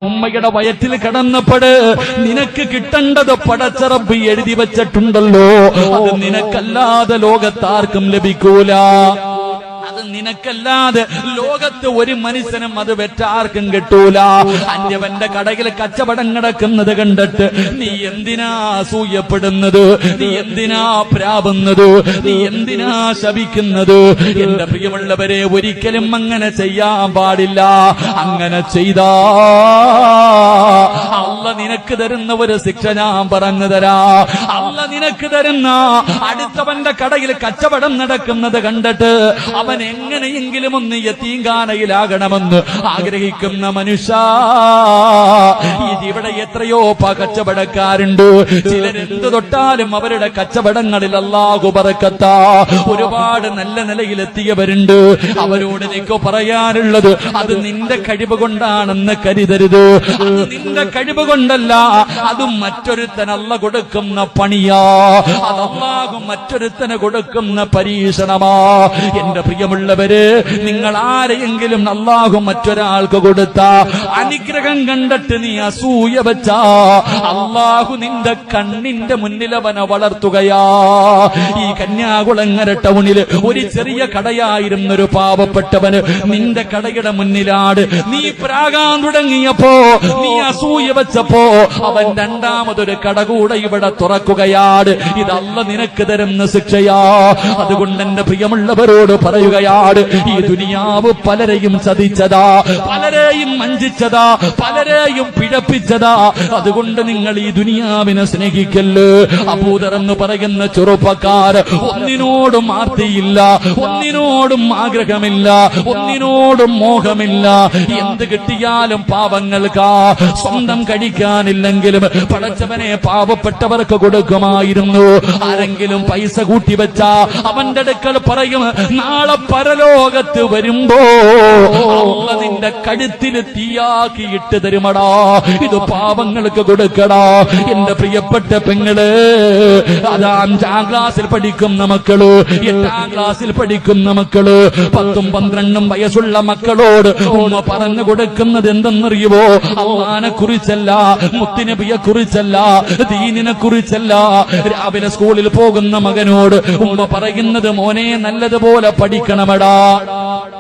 ഉമ്മയുടെ വയറ്റിൽ കിടന്നപ്പോഴ് നിനക്ക് കിട്ടേണ്ടത് പടച്ചറബ് എഴുതി വച്ചിട്ടുണ്ടല്ലോ. അത് നിനക്കല്ലാതെ ലോകത്താർക്കും ലഭിക്കൂല. അത് നിനക്കല്ലാതെ ലോകത്ത് ഒരു മനുഷ്യനും അത് വെറ്റാർക്കും കിട്ടൂല. അന്യവന്റെ കടയിൽ കച്ചവടം കിടക്കുന്നത് കണ്ടിട്ട് നീ എന്തിനാ അസൂയപ്പെടുന്നത്? നീ എന്തിനാ പ്രാപുന്നത്? നീ എന്തിനാ ശപിക്കുന്നത്? എന്റെ പ്രിയമുള്ളവരെ, ഒരിക്കലും അങ്ങനെ ചെയ്യാൻ പാടില്ല. അങ്ങനെ ചെയ്താ അല്ല നിനക്ക് തരുന്ന ഒരു ശിക്ഷ ഞാൻ പറഞ്ഞു തരാ. അല്ല നിനക്ക് തരുന്ന അടുത്തവന്റെ കടയിൽ കച്ചവടം നടക്കുന്നത് കണ്ടിട്ട് അവൻ എങ്ങനെയെങ്കിലും ഒന്ന് യതീംഖാനയിലാകണമെന്ന് ആഗ്രഹിക്കുന്ന മനുഷ്യ, ഇതിവിടെ എത്രയോ കച്ചവടക്കാരുണ്ട്. ചിലരെന്ത് തൊട്ടാലും അവരുടെ കച്ചവടങ്ങളിൽ അല്ലാഹു ബറക്കത്താ. ഒരുപാട് നല്ല നിലയിലെത്തിയവരുണ്ട്. അവരോട് നിനക്ക് പറയാനുള്ളത്, അത് നിന്റെ കഴിവ് കൊണ്ടാണെന്ന് കരുതരുത്. അത് നിന്റെ കഴിവ് കൊണ്ടല്ല, അത് മറ്റൊരുത്തൻ അല്ല കൊടുക്കുന്ന പണിയാ. അത് അല്ലാഹു മറ്റൊരുത്തന് കൊടുക്കുന്ന പരീക്ഷണമാ. എന്റെ പ്രിയമുള്ളവര്, നിങ്ങൾ ആരെയെങ്കിലും അല്ലാഹു മറ്റൊരാൾക്ക് കൊടുത്ത അനുഗ്രഹം കണ്ടിട്ട് നീ അസൂയ വെച്ചാ അല്ലാഹു നിന്റെ കണ്ണിന്റെ മുന്നിൽ അവനെ വളർത്തുകയാ. ഈ കന്യാകുളങ്ങര ടൗണിൽ ഒരു ചെറിയ കടയായിരുന്നൊരു പാവപ്പെട്ടവന് നിന്റെ കടയുടെ മുന്നിലാണ് നീ പ്രാകാൻ തുടങ്ങിയപ്പോ, നീ അസൂയ വെച്ചപ്പോ അവൻ രണ്ടാമതൊരു കട കൂടെ ഇവിടെ തുറക്കുകയാണ്. ഇതല്ല നിനക്ക് തരുന്ന ശിക്ഷയാ. അതുകൊണ്ട് എന്റെ പ്രിയമുള്ളവരോട് പറയുകയാണ്, ഈ ദുനിയാവ് പലരെയും ചതിച്ചതാ, പലരെയും വഞ്ചിച്ചതാ, പലരെയും പിഴപ്പിച്ചതാ. അതുകൊണ്ട് നിങ്ങൾ ഈ ദുനിയാവിനെ സ്നേഹിക്കല്ലേ. അബൂദർ എന്ന് പറയുന്ന ചെറുപ്പക്കാർ ഒന്നിനോടും ആർത്തിയില്ല, ഒന്നിനോടും ആഗ്രഹമില്ല, ഒന്നിനോടും മോഹമില്ല. എന്ത് കിട്ടിയാലും പാവങ്ങൾക്കാ. സ്വന്തം കഴിക്കാനില്ലെങ്കിലും പടച്ചവനെ പാവപ്പെട്ടവർക്ക് കൊടുക്കുമായിരുന്നു. ആരെങ്കിലും പൈസ കൂട്ടിവെച്ചാ അവന്റെ അടുക്കൽ പറയും, നാളെ പരലോകത്ത് വരുമ്പോ അല്ലാഹു നിന്റെ കഴുത്തിൽ തീയാക്കി ഇട്ട് തരുമടാ, ഇത് പാവങ്ങൾക്ക് കൊടുക്കടാ. എന്റെ പ്രിയപ്പെട്ട പെങ്ങള്, അത് 5ാം ക്ലാസ്സിൽ പഠിക്കുന്ന മക്കള്, 8ാം ക്ലാസ്സിൽ പഠിക്കുന്ന മക്കള്, 10ഉം 12ഉം വയസ്സുള്ള മക്കളോട് ഉമ്മ പറഞ്ഞു കൊടുക്കുന്നത് എന്തെന്നറിയുവോ? അള്ളാനെ കുറിച്ചല്ല, മുത്തുനബിയെ കുറിച്ചല്ല, ദീനിനെ കുറിച്ചല്ല. രാവിലെ സ്കൂളിൽ പോകുന്ന മകനോട് ഉമ്മ പറയുന്നത്, മോനെ നല്ലതുപോലെ പഠിക്കണമടാ,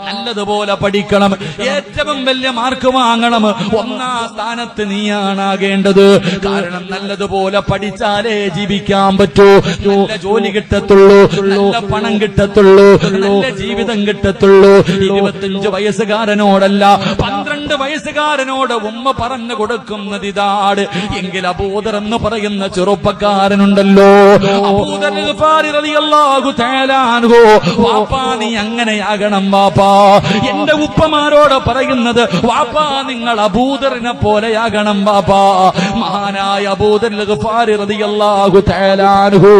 നല്ലതുപോലെ പഠിക്കണം, ഏറ്റവും വലിയ മാർക്ക് വാങ്ങണം, 1ാം സ്ഥാനത്ത് നീയാണാകേണ്ടത്. കാരണം നല്ലതുപോലെ പഠിച്ചാലേ ജീവിക്കാൻ പറ്റൂ, നല്ല ജോലി കിട്ടത്തുള്ളൂ, നല്ല പണം കിട്ടത്തുള്ളൂ, നല്ല ജീവിതം കിട്ടത്തുള്ളൂ. 25 വയസ്സുകാരനോടല്ല, 12 വയസ്സുകാരനോട് ഉമ്മ പറഞ്ഞു കൊടുക്കുന്നത് ഇതാണ്. എങ്കിൽ അബൂദർ എന്ന് പറയുന്ന ചെറുപ്പക്കാരനുണ്ടല്ലോ, അബൂദർ ഗിഫാരി റളിയല്ലാഹു തആല അൻഹു, വാപ്പാ നീ അങ്ങനെയാകണം വാപ്പാ. എന്റെ ഉപ്പമാരോട് പറയുന്നത്, വാപ്പാ നിങ്ങൾ അബൂദറിനെ പോലെയാകണം വാപ്പാ. മഹാനായ അബൂദർ ഗിഫാരി റളിയല്ലാഹു തആല അൻഹു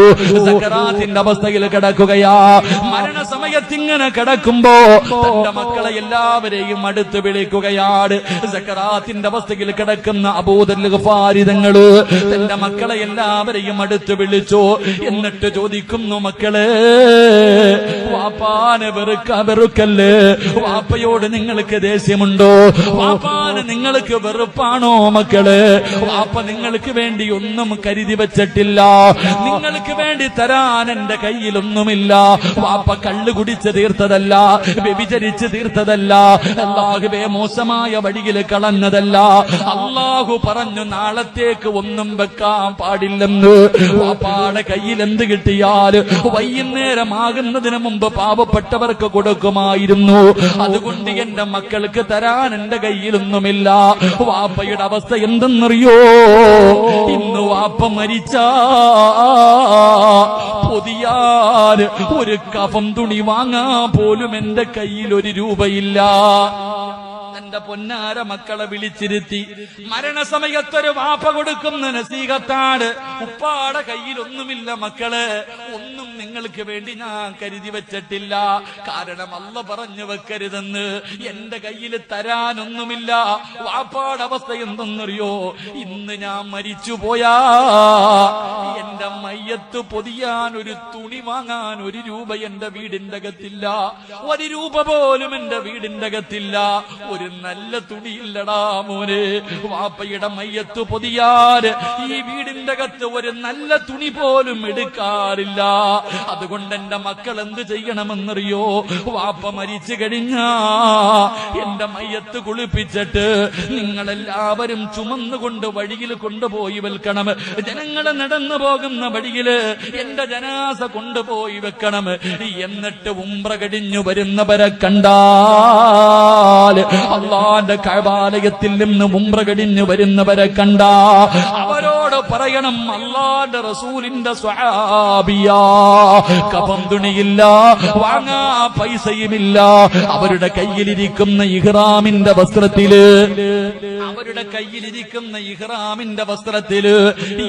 സക്കറാത്തിന്റെ അവസ്ഥയിൽ കിടക്കുകയാ. മരണസമയത്ത് ഇങ്ങനെ കിടക്കുമ്പോ തന്റെ മക്കളെ എല്ലാവരെയും അടുത്ത് വിളിക്കുകയാണ്. സക്കറാത്തിന്റെ അവസ്ഥയിൽ കിടക്കുന്ന അബൂദർ ഗിഫാരി തങ്ങള് തന്റെ മക്കളെ എല്ലാവരെയും അടുത്ത് വിളിച്ചു. എന്നിട്ട് ചോദിക്കുന്നു, മക്കളെ വാപ്പാനെ വെറുക്കല്ലേ? വാപ്പയോട് നിങ്ങൾക്ക് ദേഷ്യമുണ്ടോ? വാപ്പാന് നിങ്ങൾക്ക് വെറുപ്പാണോ? മക്കളെ, വാപ്പ നിങ്ങൾക്ക് വേണ്ടി ഒന്നും കരുതി വെച്ചിട്ടില്ല, നിങ്ങൾക്ക് വേണ്ടി തരാൻ എന്റെ കയ്യിലൊന്നുമില്ല. വാപ്പ കള്ളു കുടിച്ച് തീർത്തതല്ല, വ്യഭിചരിച്ച് തീർത്തതല്ല, അല്ലാഹുവേ മോശമായ വഴിയിൽ കളഞ്ഞതല്ല. അല്ലാഹു പറഞ്ഞു നാളത്തേക്ക് ഒന്നും വെക്കാൻ പാടില്ലെന്ന്. വാപ്പാടെ കയ്യിൽ എന്ത് കിട്ടിയാല് വൈകുന്നേരമാകുന്നതിന് മുമ്പ് പാവപ്പെട്ടവർക്ക് കൊടുക്കുമായിരുന്നു. അതുകൊണ്ട് എന്റെ മക്കൾക്ക് തരാൻ എന്റെ കയ്യിലൊന്നുമില്ല. വാപ്പയുടെ അവസ്ഥ എന്തെന്നറിയോ? ഇന്ന് വാപ്പ മരിച്ചാ പൊതിയാൻ ഒരു കഫം തുണി വാങ്ങാൻ പോലും എന്റെ കയ്യിൽ 1 രൂപയില്ല. എന്റെ പൊന്നാര മക്കളെ വിളിച്ചിരുത്തി മരണസമയത്തൊരു വാപ്പ കൊടുക്കുന്ന നസീഹത്താണ്, ഉപ്പാടെ കയ്യിലൊന്നുമില്ല മക്കളെ, ഒന്നും നിങ്ങൾക്ക് വേണ്ടി ഞാൻ കരുതി വെച്ചിട്ടില്ല. കാരണം അല്ല പറഞ്ഞു വെക്കരുതെന്ന്. എന്റെ കയ്യിൽ തരാനൊന്നുമില്ല. വാപ്പാടെ അവസ്ഥ എന്തെന്നറിയോ? ഇന്ന് ഞാൻ മരിച്ചുപോയാ എന്റെ മയ്യത്ത് പൊതിയാൻ 1 തുണി വാങ്ങാൻ 1 രൂപ എന്റെ വീടിന്റെ അകത്തില്ല. 1 രൂപ പോലും എന്റെ വീടിന്റെ അകത്തില്ല. ഒരു ഒരു നല്ല തുണിയില്ലടാ മോനെ. വാപ്പയുടെ മയ്യത്ത് പൊതിയാറ് ഈ വീടിന്റെ അകത്ത് ഒരു നല്ല തുണി പോലും എടുക്കാറില്ല. അതുകൊണ്ട് എന്റെ മക്കൾ എന്ത് ചെയ്യണമെന്നറിയോ? വാപ്പ മരിച്ചു കഴിഞ്ഞാ എന്റെ മയ്യത്ത് കുളിപ്പിച്ചിട്ട് നിങ്ങളെല്ലാവരും ചുമന്നുകൊണ്ട് വഴിയിൽ കൊണ്ടുപോയി വെക്കണം. ജനങ്ങളെ നടന്നു പോകുന്ന വഴിയില് എന്റെ ജനാസ കൊണ്ടുപോയി വെക്കണം. എന്നിട്ട് ഉംറ കഴിഞ്ഞു വരുന്നവരെ കണ്ടാൽ, അല്ലാഹുവിന്റെ കഅബാലയത്തിൽ നിന്ന് ഉംറ കഴിഞ്ഞു വരുന്നവരെ കണ്ടാ അവരോട് പറയണം, അല്ലാഹുവിന്റെ റസൂലിന്റെ സ്വഹാബിയാ, കഫൻ തുണിയില്ല, വാങ്ങാ പൈസയുമില്ല. അവരുടെ കയ്യിലിരിക്കുന്ന ഇഹ്റാമിന്റെ വസ്ത്രത്തില്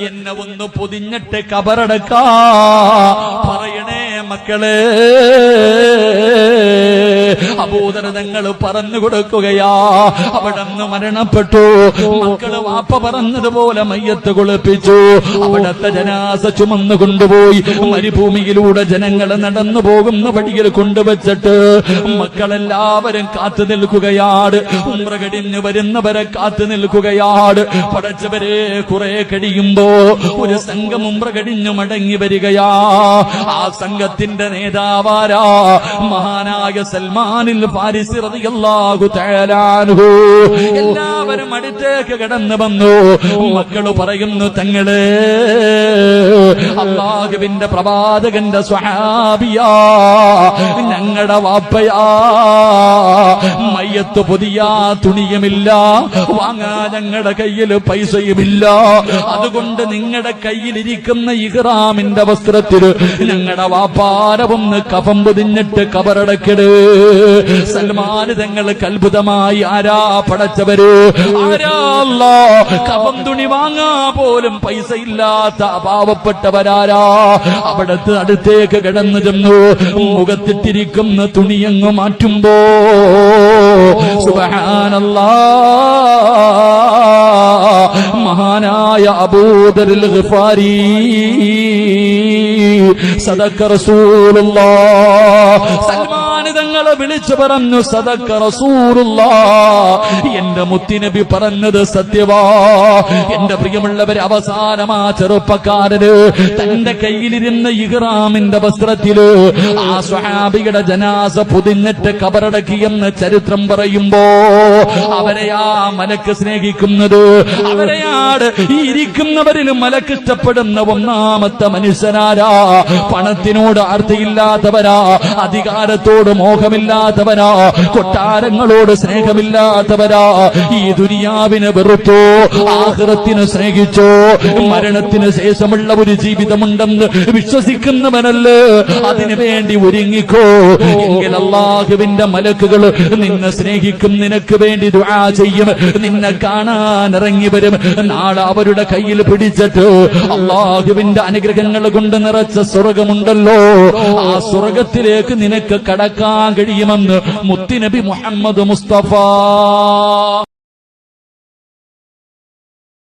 എന്നെ ഒന്ന് പൊതിഞ്ഞിട്ട് കബറടക്കാ പറയണേ മക്കളെ. അബൂദർ തങ്ങൾ പറഞ്ഞു കൊടുക്കുകയാ, അവിടെന്ന് മരണപ്പെട്ടു. മക്കള് വാപ്പ പറഞ്ഞതുപോലെ മയ്യത്ത് കുളിപ്പിച്ചു. അവിടത്തെ ജനാസ ചുമന്നു കൊണ്ടുപോയി മരുഭൂമിയിലൂടെ ജനങ്ങൾ നടന്നു പോകുന്ന വഴിയിൽ കൊണ്ടുവച്ചിട്ട് മക്കളെല്ലാവരും കാത്തു നിൽക്കുകയാണ്. ഉംറ കഴിഞ്ഞു വരുന്നവരെ കാത്തു നിൽക്കുകയാണ്. പടച്ചവരെ കുറെ കഴിയുമ്പോ ഒരു സംഘം ഉംറ കഴിഞ്ഞു മടങ്ങി വരികയാ. ആ സംഘത്തിന്റെ നേതാവാരാ? മഹാനായ സൽമാനിൽ ഫാരിസി റളിയല്ലാഹു തആല അൻഹു. എല്ലാവരും അടുത്തേക്ക് കടന്നു വന്നു. മക്കള് പറയുന്നു, തങ്ങളെ അല്ലാഹുവിന്റെ പ്രവാചകന്റെ സ്വഹാബിയാ, ഞങ്ങളുടെ വാപ്പയാ, മയ്യത്ത് പൊതിയാ തുണിയുമില്ല, വാങ്ങാ ഞങ്ങളുടെ കയ്യിൽ പൈസയുമില്ല. അതുകൊണ്ട് നിങ്ങളുടെ കയ്യിലിരിക്കുന്ന ഇഹ്റാമിന്റെ വസ്ത്രത്തിൽ ഞങ്ങളുടെ വാപ്പാരവൊന്ന് കഫം പൊതിഞ്ഞിട്ട് കബറടക്കിട്. സൽമാൻ തങ്ങൾക്ക് അത്ഭുതമായി, ആരാ പടച്ചവര്? ആരാ അല്ലാഹ്? കഫം തുണി വാങ്ങാ പോലും പൈസ ഇല്ലാത്ത പാവപ്പെട്ടവരാരാ? അവിടത്ത് അടുത്തേക്ക് കടന്നു ചെന്നു. മുഖത്തിട്ടിരിക്കുന്ന തുണിയങ്ങ് മാറ്റുമ്പോ സുബ്ഹാനല്ലാഹ്, മഹാനായ അബൂദറിൽ ഗിഫാരി സദഖ റസൂലുള്ളാഹ്. സൽമാൻ തങ്ങളെ വിളിച്ചു പറഞ്ഞു, സദഖ റസൂലുള്ളാഹ്, എന്റെ മുത്തുനബി പറഞ്ഞത് സത്യവാ. എന്റെ പ്രിയമുള്ളവരെ, അവസാനമാ ചെറുപ്പക്കാരന് തന്റെ കയ്യിലിരുന്ന ഇഹ്റാമിന്റെ വസ്ത്രത്തില് ആ സ്വഹാബിയുടെ ജനാസ പൊതിഞ്ഞിട്ട് കബറടക്കിയെന്ന് ചരിത്രം പറയുമ്പോ അവരെയാ മലക്ക് സ്നേഹിക്കുന്നത്. അവരെയാണ് ഈ ഇരിക്കുന്നവരിൽ മലക്ക് ഇഷ്ടപ്പെടുന്ന ഒന്നാമത്തെ മനുഷ്യനാരാ? പണത്തിനോട് ആർത്തിയില്ലാത്തവരാ, അധികാരത്തോട് മോഹമില്ലാത്തവരാ, കൊട്ടാരങ്ങളോട് സ്നേഹമില്ലാത്തവരാ. ഈ ദുനിയാവിനെ വെറുത്തോ, ആഖിറത്തിനെ സ്നേഹിച്ചോ, മരണത്തിന് ശേഷമുള്ള ഒരു ജീവിതമുണ്ടെന്ന് വിശ്വസിക്കുന്നവനല്ലേ, അതിനു വേണ്ടി ഒരുങ്ങിക്കോ. എങ്കിൽ അല്ലാഹുവിന്റെ മലക്കുകൾ നിന്നെ സ്നേഹിക്കും, നിനക്ക് വേണ്ടി ദുആ ചെയ്യും, നിന്നെ കാണാൻ ഇറങ്ങി വരും. നാളെ അവരുടെ കയ്യിൽ പിടിച്ചിട്ട് അല്ലാഹുവിന്റെ അനുഗ്രഹങ്ങൾ കൊണ്ട് നിറച്ച സ്വർഗമുണ്ടല്ലോ, ആ സ്വർഗത്തിലേക്ക് നിനക്ക് കടക്കാൻ കഴിയുമെന്ന് മുത്തുനബി മുഹമ്മദ് മുസ്തഫ.